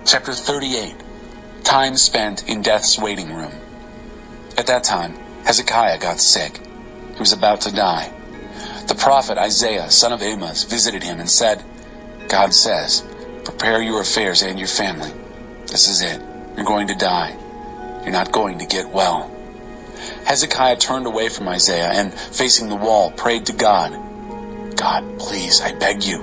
Chapter 38. Time spent in death's waiting room. At that time, Hezekiah got sick. He was about to die. The prophet Isaiah, son of Amoz, visited him and said, God says, prepare your affairs and your family. This is it. You're going to die. You're not going to get well. Hezekiah turned away from Isaiah and, facing the wall, prayed to God. God, please, I beg you,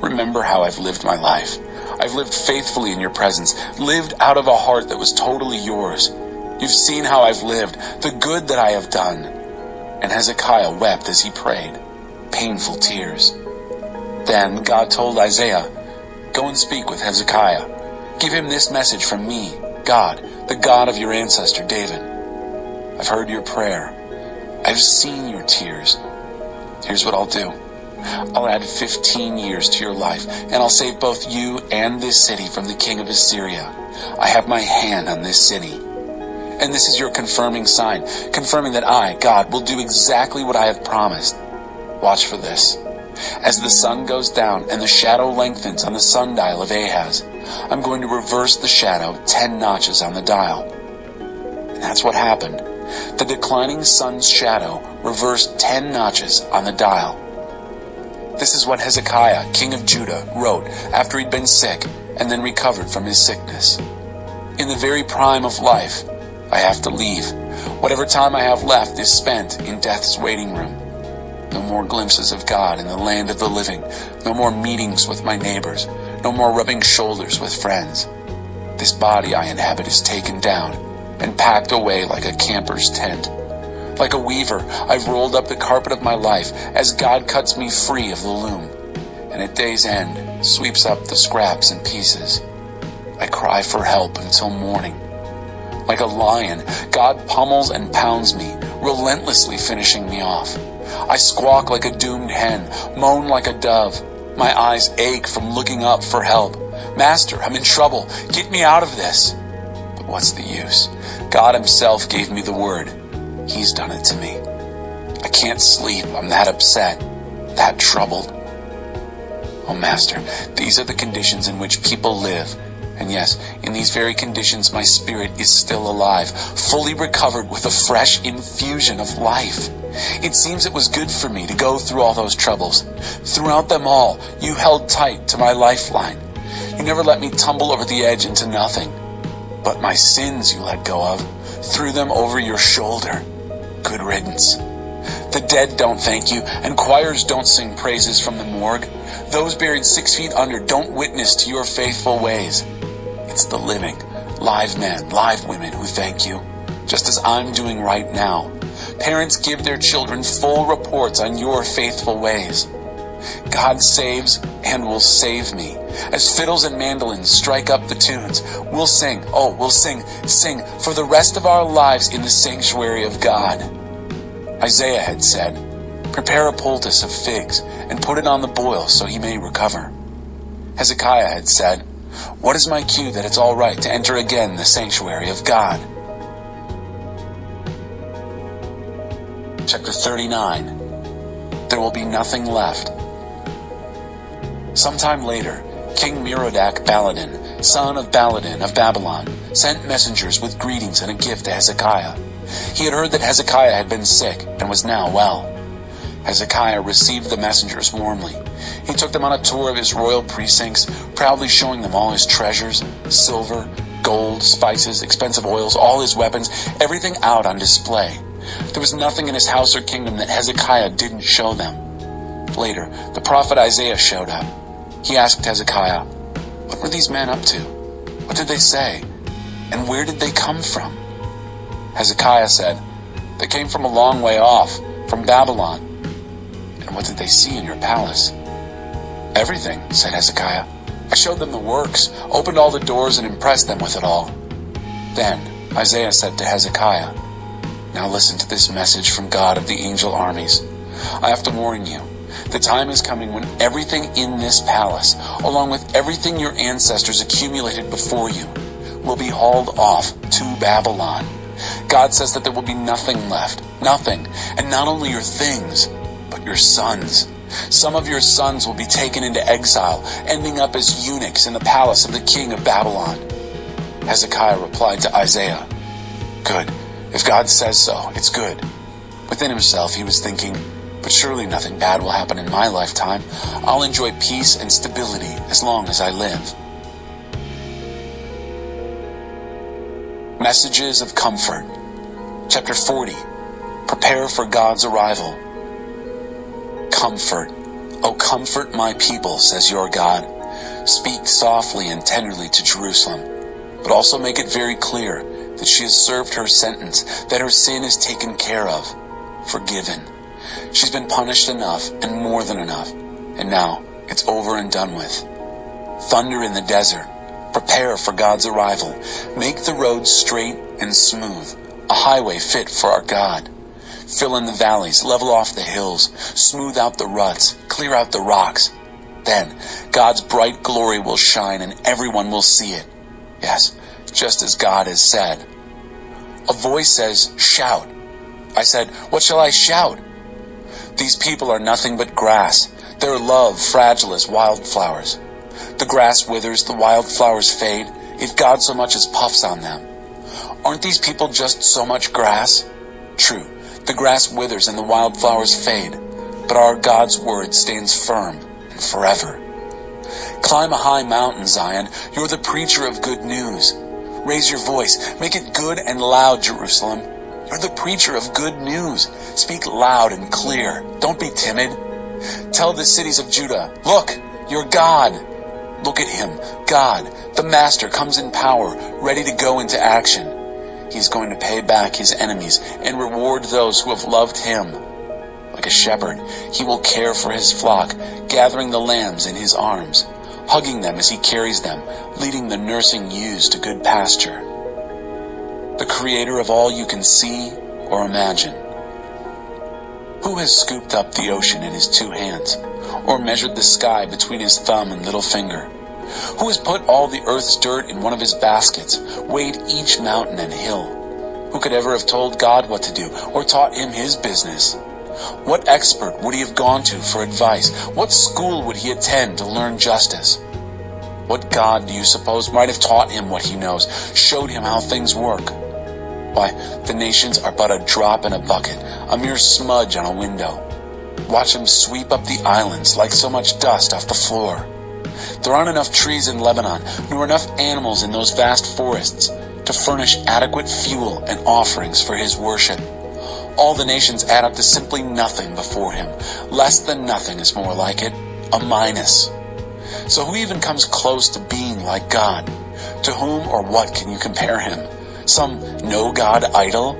remember how I've lived my life. I've lived faithfully in your presence, lived out of a heart that was totally yours. You've seen how I've lived, the good that I have done. And Hezekiah wept as he prayed, painful tears. Then God told Isaiah, go and speak with Hezekiah. Give him this message from me, God, the God of your ancestor David. I've heard your prayer. I've seen your tears. Here's what I'll do. I'll add 15 years to your life, and I'll save both you and this city from the king of Assyria. I have my hand on this city. And this is your confirming sign, confirming that I, God, will do exactly what I have promised. Watch for this. As the sun goes down and the shadow lengthens on the sundial of Ahaz, I'm going to reverse the shadow 10 notches on the dial. And that's what happened. The declining sun's shadow reversed 10 notches on the dial. This is what Hezekiah, king of Judah, wrote after he'd been sick and then recovered from his sickness. In the very prime of life, I have to leave. Whatever time I have left is spent in death's waiting room. No more glimpses of God in the land of the living. No more meetings with my neighbors. No more rubbing shoulders with friends. This body I inhabit is taken down and packed away like a camper's tent. Like a weaver, I've rolled up the carpet of my life as God cuts me free of the loom, and at day's end sweeps up the scraps and pieces. I cry for help until morning. Like a lion, God pummels and pounds me, relentlessly finishing me off. I squawk like a doomed hen, moan like a dove. My eyes ache from looking up for help. Master, I'm in trouble. Get me out of this. But what's the use? God himself gave me the word. He's done it to me. I can't sleep. I'm that upset, that troubled. Oh, Master, these are the conditions in which people live. And yes, in these very conditions, my spirit is still alive, fully recovered with a fresh infusion of life. It seems it was good for me to go through all those troubles. Throughout them all, you held tight to my lifeline. You never let me tumble over the edge into nothing. But my sins you let go of, threw them over your shoulder. Good riddance. The dead don't thank you, and choirs don't sing praises from the morgue. Those buried 6 feet under don't witness to your faithful ways. It's the living, live men, live women who thank you, just as I'm doing right now. Parents give their children full reports on your faithful ways. God saves and will save me. As fiddles and mandolins strike up the tunes, we'll sing, sing for the rest of our lives in the sanctuary of God. Isaiah had said, prepare a poultice of figs and put it on the boil so he may recover. Hezekiah had said, what is my cue that it's all right to enter again the sanctuary of God? Chapter 39. There will be nothing left. Sometime later, King Merodach-Baladan, son of Baladan of Babylon, sent messengers with greetings and a gift to Hezekiah. He had heard that Hezekiah had been sick and was now well. Hezekiah received the messengers warmly. He took them on a tour of his royal precincts, proudly showing them all his treasures, silver, gold, spices, expensive oils, all his weapons, everything out on display. There was nothing in his house or kingdom that Hezekiah didn't show them. Later, the prophet Isaiah showed up. He asked Hezekiah, what were these men up to? What did they say? And where did they come from? Hezekiah said, they came from a long way off, from Babylon. And what did they see in your palace? Everything, said Hezekiah. I showed them the works, opened all the doors, and impressed them with it all. Then Isaiah said to Hezekiah, now listen to this message from God of the angel armies. I have to warn you, the time is coming when everything in this palace, along with everything your ancestors accumulated before you, will be hauled off to Babylon. God says that there will be nothing left, nothing, and not only your things, but your sons, Some of your sons will be taken into exile, ending up as eunuchs in the palace of the king of Babylon. Hezekiah replied to Isaiah, "Good. If God says so, it's good." Within himself, he was thinking, "But surely nothing bad will happen in my lifetime. I'll enjoy peace and stability as long as I live." Messages of Comfort. Chapter 40. Prepare for God's arrival. Comfort. "O comfort my people, says your God. Speak softly and tenderly to Jerusalem, but also make it very clear that she has served her sentence, that her sin is taken care of, forgiven. She's been punished enough and more than enough, and now it's over and done with. Thunder in the desert. Prepare for God's arrival. Make the roads straight and smooth, a highway fit for our God. Fill in the valleys, level off the hills, smooth out the ruts, clear out the rocks. Then God's bright glory will shine and everyone will see it. Yes, just as God has said." A voice says, "Shout." I said, "What shall I shout?" "These people are nothing but grass. Their love fragile as wildflowers. The grass withers, the wildflowers fade, if God so much as puffs on them. Aren't these people just so much grass? True, the grass withers and the wildflowers fade, but our God's word stands firm and forever. Climb a high mountain, Zion. You're the preacher of good news. Raise your voice. Make it good and loud, Jerusalem. You're the preacher of good news. Speak loud and clear. Don't be timid. Tell the cities of Judah, look, your God. Look at him. God, the Master, comes in power, ready to go into action. He's going to pay back his enemies and reward those who have loved him. Like a shepherd, he will care for his flock, gathering the lambs in his arms, hugging them as he carries them, leading the nursing ewes to good pasture. The creator of all you can see or imagine. Who has scooped up the ocean in his 2 hands, or measured the sky between his thumb and little finger? Who has put all the earth's dirt in one of his baskets, weighed each mountain and hill? Who could ever have told God what to do, or taught him his business? What expert would he have gone to for advice? What school would he attend to learn justice? What God do you suppose might have taught him what he knows, showed him how things work? Why, the nations are but a drop in a bucket, a mere smudge on a window. Watch him sweep up the islands like so much dust off the floor. There aren't enough trees in Lebanon, nor enough animals in those vast forests to furnish adequate fuel and offerings for his worship. All the nations add up to simply nothing before him. Less than nothing is more like it, a minus. So who even comes close to being like God? To whom or what can you compare him? Some no-God idol?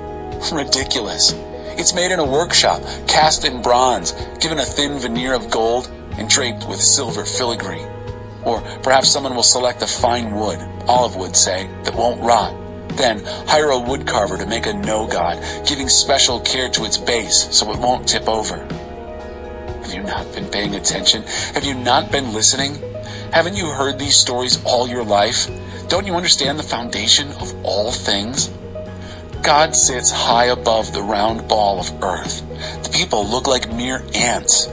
Ridiculous. It's made in a workshop, cast in bronze, given a thin veneer of gold, and draped with silver filigree. Or perhaps someone will select a fine wood, olive wood say, that won't rot. Then hire a woodcarver to make a no-God, giving special care to its base so it won't tip over. Have you not been paying attention? Have you not been listening? Haven't you heard these stories all your life? Don't you understand the foundation of all things? God sits high above the round ball of earth. The people look like mere ants.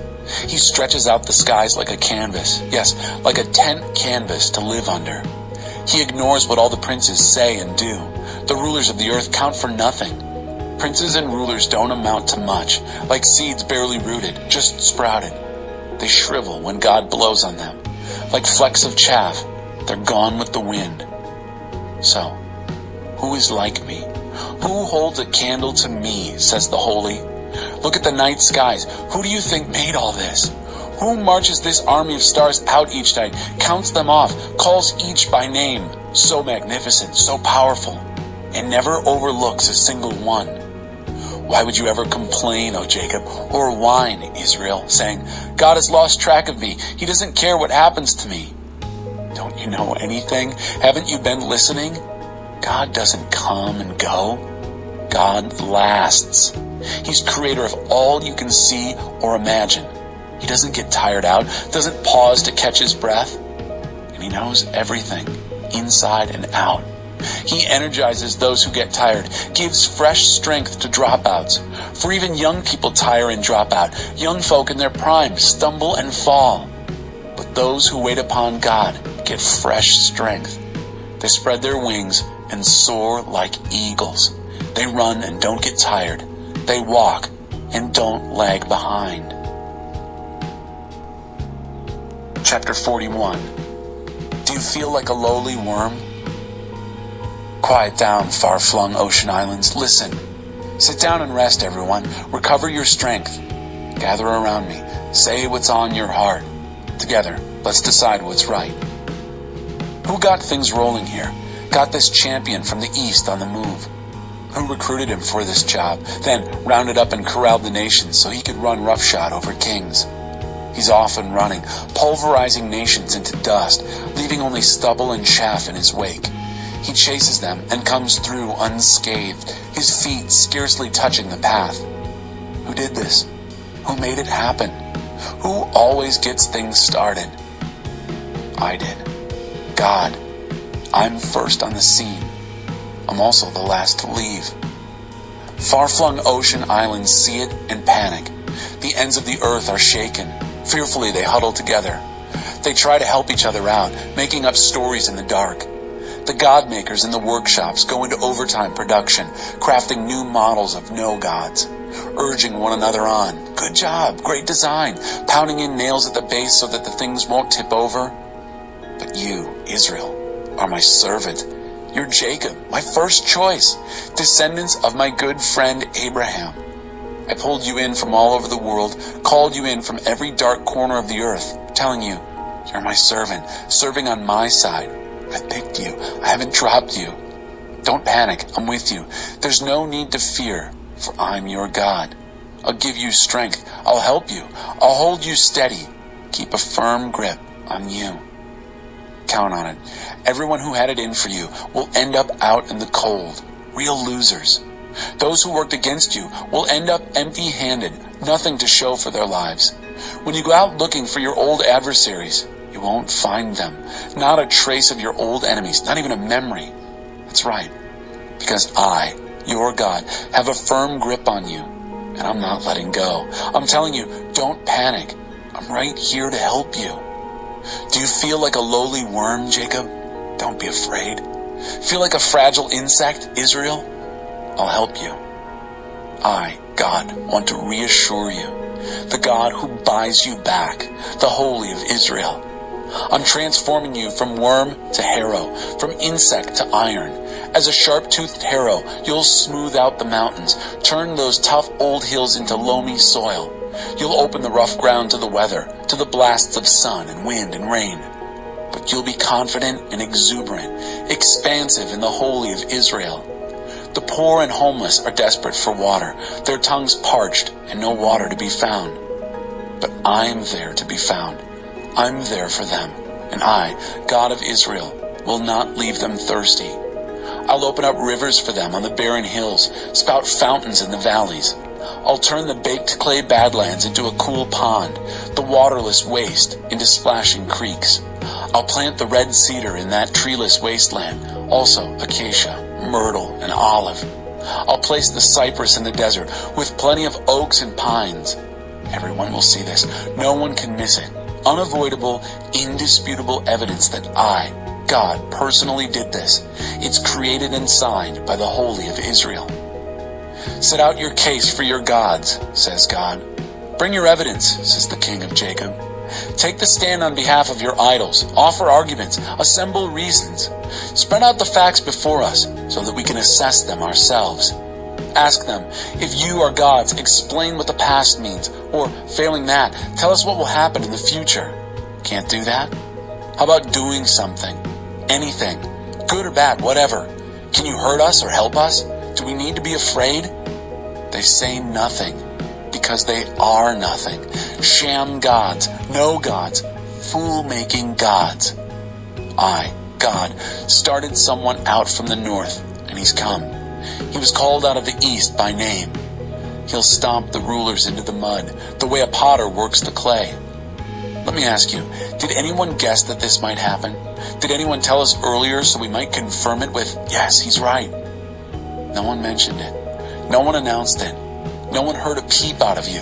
He stretches out the skies like a canvas, yes, like a tent canvas to live under. He ignores what all the princes say and do. The rulers of the earth count for nothing. Princes and rulers don't amount to much, like seeds barely rooted, just sprouted. They shrivel when God blows on them. Like flecks of chaff, they're gone with the wind. So, who is like me? Who holds a candle to me, says the Holy? Look at the night skies. Who do you think made all this? Who marches this army of stars out each night, counts them off, calls each by name, so magnificent, so powerful, and never overlooks a single one? Why would you ever complain, O Jacob, or whine, Israel, saying, God has lost track of me. He doesn't care what happens to me. Don't you know anything? Haven't you been listening? God doesn't come and go. God lasts. He's creator of all you can see or imagine. He doesn't get tired out, doesn't pause to catch his breath. And he knows everything, inside and out. He energizes those who get tired, gives fresh strength to dropouts. For even young people tire and drop out. Young folk in their prime stumble and fall. But those who wait upon God get fresh strength. They spread their wings and soar like eagles. They run and don't get tired. They walk and don't lag behind. Chapter 41. Do you feel like a lowly worm? Quiet down, far-flung ocean islands. Listen. Sit down and rest, everyone. Recover your strength. Gather around me. Say what's on your heart. Together, let's decide what's right. Who got things rolling here? Got this champion from the east on the move? Who recruited him for this job, then rounded up and corralled the nations so he could run roughshod over kings? He's off and running, pulverizing nations into dust, leaving only stubble and chaff in his wake. He chases them and comes through unscathed, his feet scarcely touching the path. Who did this? Who made it happen? Who always gets things started? I did. God. I'm first on the scene. I'm also the last to leave. Far-flung ocean islands see it and panic. The ends of the earth are shaken. Fearfully they huddle together. They try to help each other out, making up stories in the dark. The God-makers in the workshops go into overtime production, crafting new models of no gods, urging one another on. Good job, great design, pounding in nails at the base so that the things won't tip over. But you, Israel, are my servant. You're Jacob, my first choice, descendants of my good friend Abraham. I pulled you in from all over the world, called you in from every dark corner of the earth, telling you, you're my servant, serving on my side. I picked you. I haven't dropped you. Don't panic. I'm with you. There's no need to fear, for I'm your God. I'll give you strength. I'll help you. I'll hold you steady. Keep a firm grip on you. Count on it. Everyone who had it in for you will end up out in the cold. Real losers. Those who worked against you will end up empty-handed, nothing to show for their lives. When you go out looking for your old adversaries, you won't find them. Not a trace of your old enemies, not even a memory. That's right, because I, your God, have a firm grip on you, and I'm not letting go. I'm telling you, don't panic. I'm right here to help you. Do you feel like a lowly worm, Jacob? Don't be afraid. Feel like a fragile insect, Israel? I'll help you. I, God, want to reassure you, the God who buys you back, the Holy of Israel. I'm transforming you from worm to harrow, from insect to iron. As a sharp-toothed harrow, you'll smooth out the mountains, turn those tough old hills into loamy soil. You'll open the rough ground to the weather, to the blasts of sun and wind and rain. But you'll be confident and exuberant, expansive in the Holy of Israel. The poor and homeless are desperate for water, their tongues parched and no water to be found. But I'm there to be found. I'm there for them, and I, God of Israel, will not leave them thirsty. I'll open up rivers for them on the barren hills, spout fountains in the valleys. I'll turn the baked clay badlands into a cool pond, the waterless waste into splashing creeks. I'll plant the red cedar in that treeless wasteland, also acacia, myrtle, and olive. I'll place the cypress in the desert with plenty of oaks and pines. Everyone will see this. No one can miss it. Unavoidable, indisputable evidence that I, God, personally did this. It's created and signed by the Holy of Israel. Set out your case for your gods, says God. Bring your evidence, says the King of Jacob. Take the stand on behalf of your idols. Offer arguments. Assemble reasons. Spread out the facts before us so that we can assess them ourselves. Ask them, if you are gods, explain what the past means, or, failing that, tell us what will happen in the future. Can't do that? How about doing something? Anything. Good or bad, whatever. Can you hurt us or help us? Do we need to be afraid? They say nothing, because they are nothing. Sham gods, no gods, fool-making gods. I, God, started someone out from the north, and he's come. He was called out of the east by name. He'll stomp the rulers into the mud, the way a potter works the clay. Let me ask you, did anyone guess that this might happen? Did anyone tell us earlier so we might confirm it with, yes, he's right? No one mentioned it. No one announced it. No one heard a peep out of you.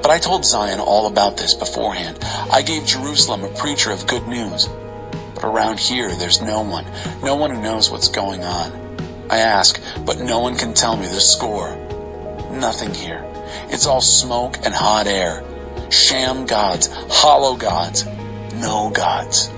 But I told Zion all about this beforehand. I gave Jerusalem a preacher of good news. But around here, there's no one who knows what's going on. I ask, but no one can tell me the score. Nothing here. It's all smoke and hot air. Sham gods, hollow gods, no gods.